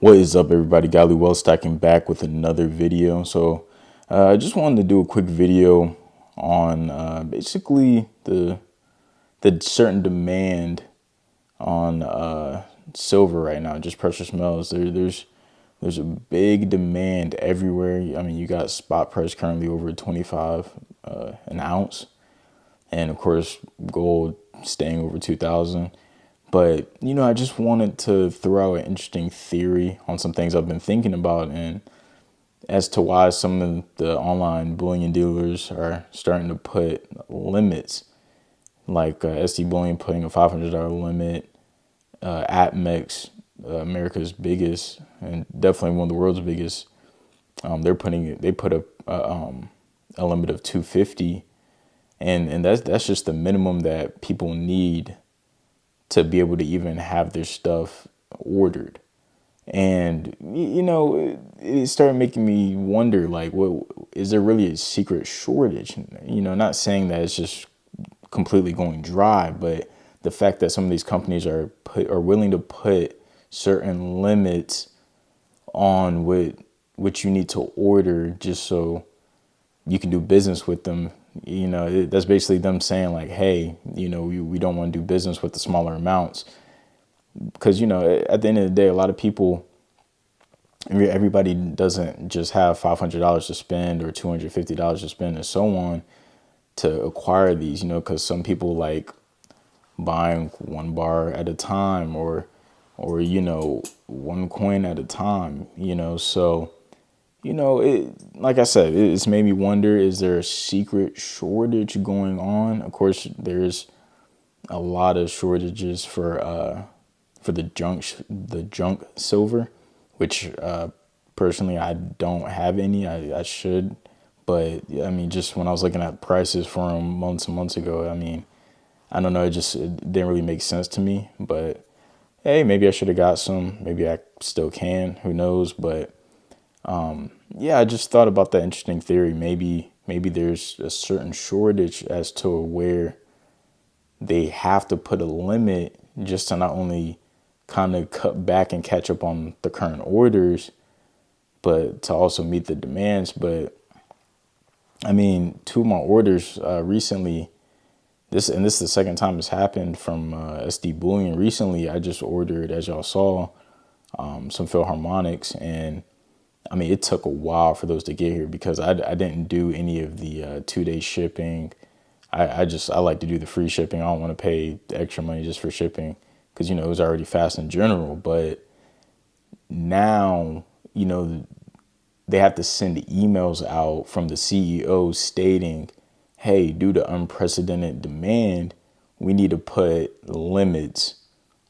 What is up, everybody? Godly Wealth Stacking back with another video. So I just wanted to do a quick video on basically the certain demand on silver right now, just precious metals. There's a big demand everywhere. I mean, you got spot price currently over 25 an ounce, and of course gold staying over 2,000. But, I just wanted to throw out an interesting theory on some things I've been thinking about, and as to why some of the online bullion dealers are starting to put limits, like SD Bullion putting a $500 limit, APMEX, America's biggest and definitely one of the world's biggest. They put a limit of 250, and that's just the minimum that people need to be able to even have their stuff ordered. And, it started making me wonder, like, what is there really a secret shortage? Not saying that it's just completely going dry, but the fact that some of these companies are willing to put certain limits on what you need to order just so you can do business with them. That's basically them saying like, hey, we don't want to do business with the smaller amounts, because at the end of the day, a lot of people, everybody doesn't just have $500 to spend or $250 to spend and so on to acquire these, because some people like buying one bar at a time or one coin at a time, so like I said, it's made me wonder, is there a secret shortage going on? Of course, there's a lot of shortages for the junk silver, which personally I don't have any. I should, but I mean, just when I was looking at prices for them months and months ago, I mean, I don't know, it didn't really make sense to me. But hey, maybe I should have got some. Maybe I still can. Who knows? But yeah, I just thought about that interesting theory. Maybe there's a certain shortage as to where they have to put a limit just to not only kind of cut back and catch up on the current orders, but to also meet the demands. But I mean, two of my orders recently, this is the second time it's happened from SD Bullion. Recently, I just ordered, as y'all saw, some Philharmonics, and I mean, it took a while for those to get here because I didn't do any of the 2-day shipping. I like to do the free shipping. I don't want to pay the extra money just for shipping because, it was already fast in general. But now, they have to send emails out from the CEO stating, hey, due to unprecedented demand, we need to put limits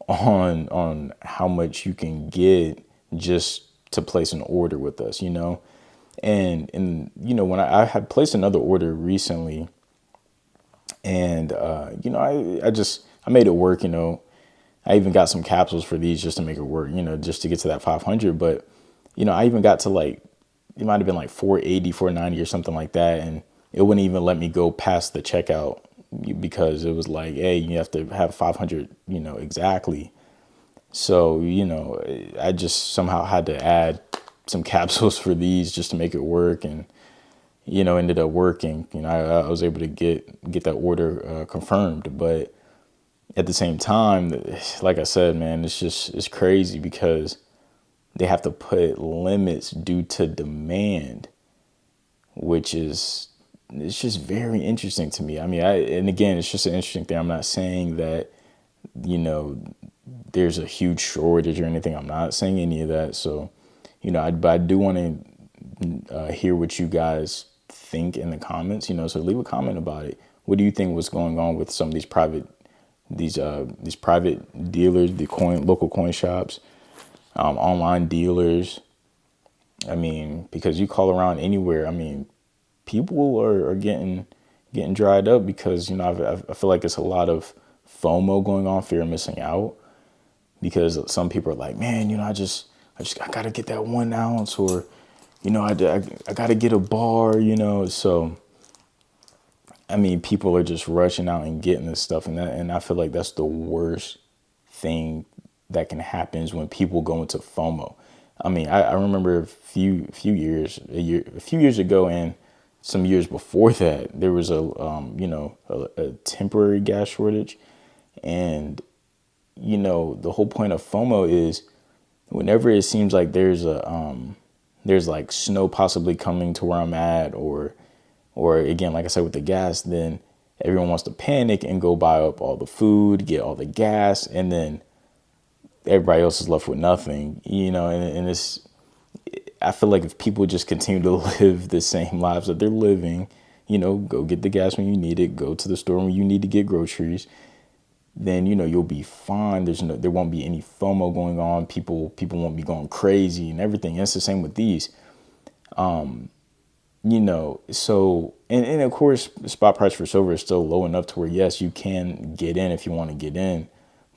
on how much you can get just to place an order with us, and when I had placed another order recently, and I made it work. I even got some capsules for these just to make it work, just to get to that 500. But I even got to like, it might have been like 480, 490 or something like that, and it wouldn't even let me go past the checkout because it was like, hey, you have to have 500, exactly. So, I just somehow had to add some capsules for these just to make it work, and, ended up working. I was able to get that order confirmed. But at the same time, like I said, man, it's crazy because they have to put limits due to demand, which it's just very interesting to me. I mean, and again, it's just an interesting thing. I'm not saying that, there's a huge shortage or anything. I'm not saying any of that. So, but I do want to hear what you guys think in the comments, so leave a comment about it. What do you think was going on with some of these private dealers, the local coin shops, online dealers? I mean, because you call around anywhere, I mean, people are getting dried up because, I feel like it's a lot of FOMO going on, fear of missing out, because some people are like, man, I got to get that 1 ounce, or, I got to get a bar, so, I mean, people are just rushing out and getting this stuff. And I feel like that's the worst thing that can happen is when people go into FOMO. I mean, I remember a few years ago, and some years before that, there was a temporary gas shortage, and the whole point of FOMO is whenever it seems like there's like snow possibly coming to where I'm at, or again, like I said with the gas, then everyone wants to panic and go buy up all the food, get all the gas, and then everybody else is left with nothing, and it's, I feel like if people just continue to live the same lives that they're living, go get the gas when you need it, go to the store when you need to get groceries, then you'll be fine. There won't be any FOMO going on. People won't be going crazy and everything. And it's the same with these. So and of course the spot price for silver is still low enough to where yes, you can get in if you want to get in.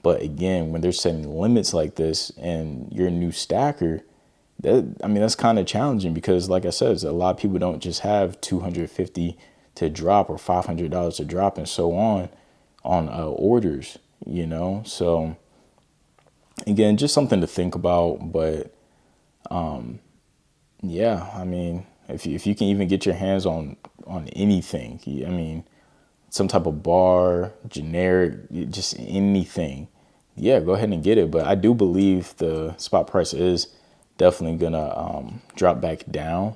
But again, when they're setting limits like this and you're a new stacker, that's kind of challenging because like I said, a lot of people don't just have 250 to drop or $500 to drop and so on orders, So again, just something to think about. But yeah, I mean, if you can even get your hands on anything, I mean, some type of bar, generic, just anything, yeah, go ahead and get it. But I do believe the spot price is definitely gonna drop back down.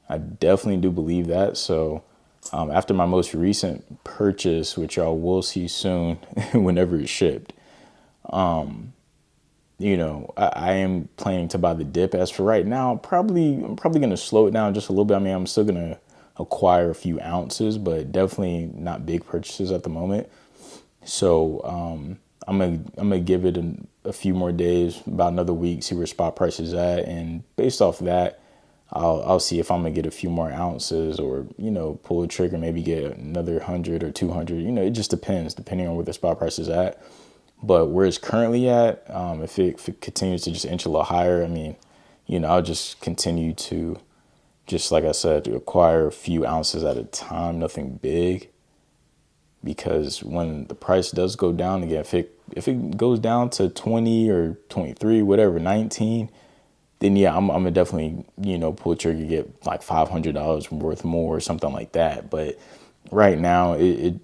I definitely do believe that. So after my most recent purchase, which y'all will see soon whenever it's shipped, I am planning to buy the dip. As for right now, I'm probably going to slow it down just a little bit. I mean, I'm still going to acquire a few ounces, but definitely not big purchases at the moment. So I'm gonna give it a few more days, about another week, see where spot price is at, and based off that, I'll see if I'm gonna get a few more ounces or pull a trigger, maybe get another 100 or 200. It just depends, depending on where the spot price is at. But where it's currently at, if it continues to just inch a little higher, I mean, I'll just continue to, just like I said, to acquire a few ounces at a time, nothing big. Because when the price does go down again, if it goes down to 20 or 23, whatever, 19, then yeah, I'm gonna definitely pull a trigger, get like $500 worth more or something like that. But right now,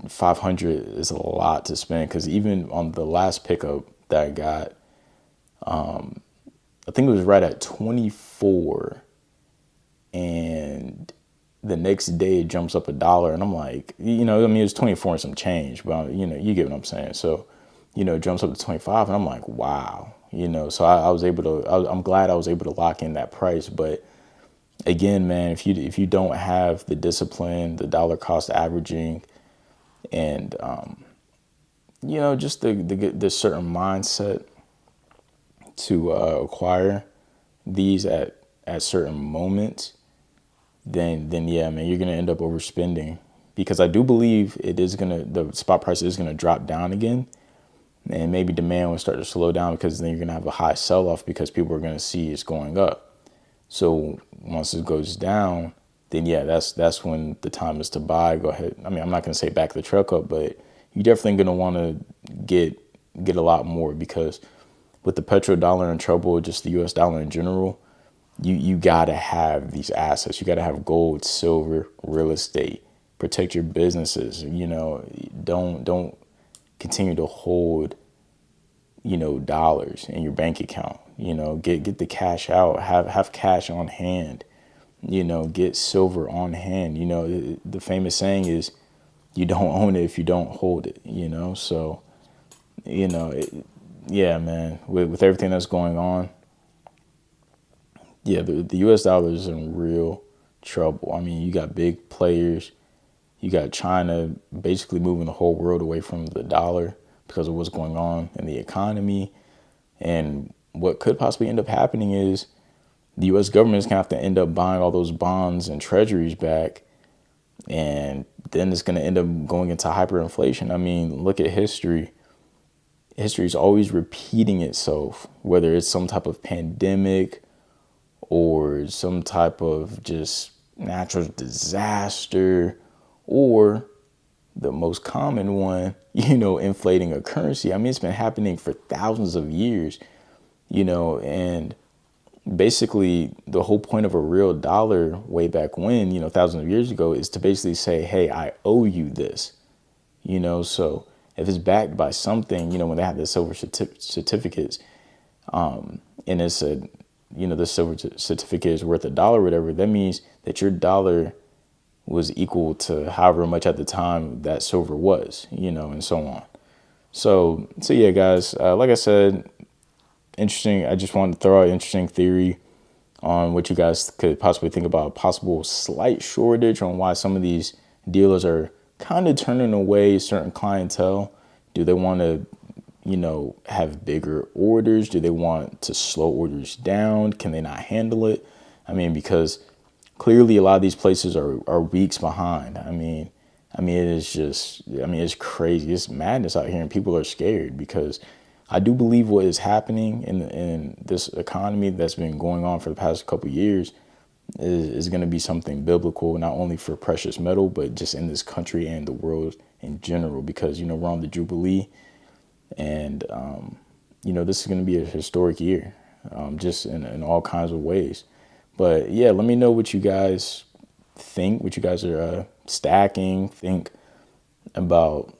500 is a lot to spend because even on the last pickup that I got, I think it was right at 24, and the next day it jumps up $1, and I'm like, it's 24 and some change, but you get what I'm saying. So, it jumps up to 25, and I'm like, wow, So I was able to. I'm glad I was able to lock in that price. But again, man, if you don't have the discipline, the dollar cost averaging, and just the certain mindset to acquire these at certain moments, then yeah, man, you're gonna end up overspending, because I do believe the spot price is gonna drop down again, and maybe demand will start to slow down, because then you're gonna have a high sell off because people are gonna see it's going up. So once it goes down, then yeah, that's when the time is to buy. Go ahead. I mean, I'm not gonna say back the truck up, but you're definitely gonna want to get a lot more, because with the petrodollar in trouble, just the U.S. dollar in general, you gotta have these assets. You gotta have gold, silver, real estate. Protect your businesses. Don't continue to hold dollars in your bank account. Get the cash out. Have cash on hand. Get silver on hand. The famous saying is, you don't own it if you don't hold it. So yeah, man. With everything that's going on, yeah, the U.S. dollar is in real trouble. I mean, you got big players. You got China basically moving the whole world away from the dollar because of what's going on in the economy. And what could possibly end up happening is the U.S. government is going to have to end up buying all those bonds and treasuries back. And then it's going to end up going into hyperinflation. I mean, look at history. History is always repeating itself, whether it's some type of pandemic or some type of just natural disaster, or the most common one, inflating a currency. I mean, it's been happening for thousands of years, and basically the whole point of a real dollar way back when, thousands of years ago, is to basically say, hey, I owe you this, so if it's backed by something, when they have the silver certificates, and it said, the silver certificate is worth $1 or whatever, that means that your dollar was equal to however much at the time that silver was, and so on. So yeah, guys, like I said, interesting. I just wanted to throw out an interesting theory on what you guys could possibly think about a possible slight shortage, on why some of these dealers are kind of turning away certain clientele. Do they want to, have bigger orders? Do they want to slow orders down? Can they not handle it? I mean, because clearly a lot of these places are weeks behind. I mean, it is just, it's crazy. It's madness out here, and people are scared, because I do believe what is happening in this economy that's been going on for the past couple of years is going to be something biblical, not only for precious metal, but just in this country and the world in general, because, we're on the Jubilee, and, this is going to be a historic year, just in all kinds of ways. But yeah, let me know what you guys think, what you guys are think about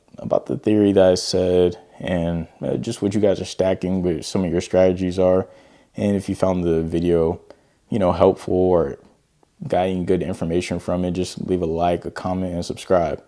the theory that I said, and just what you guys are stacking, what some of your strategies are. And if you found the video, helpful, or got any good information from it, just leave a like, a comment, and subscribe.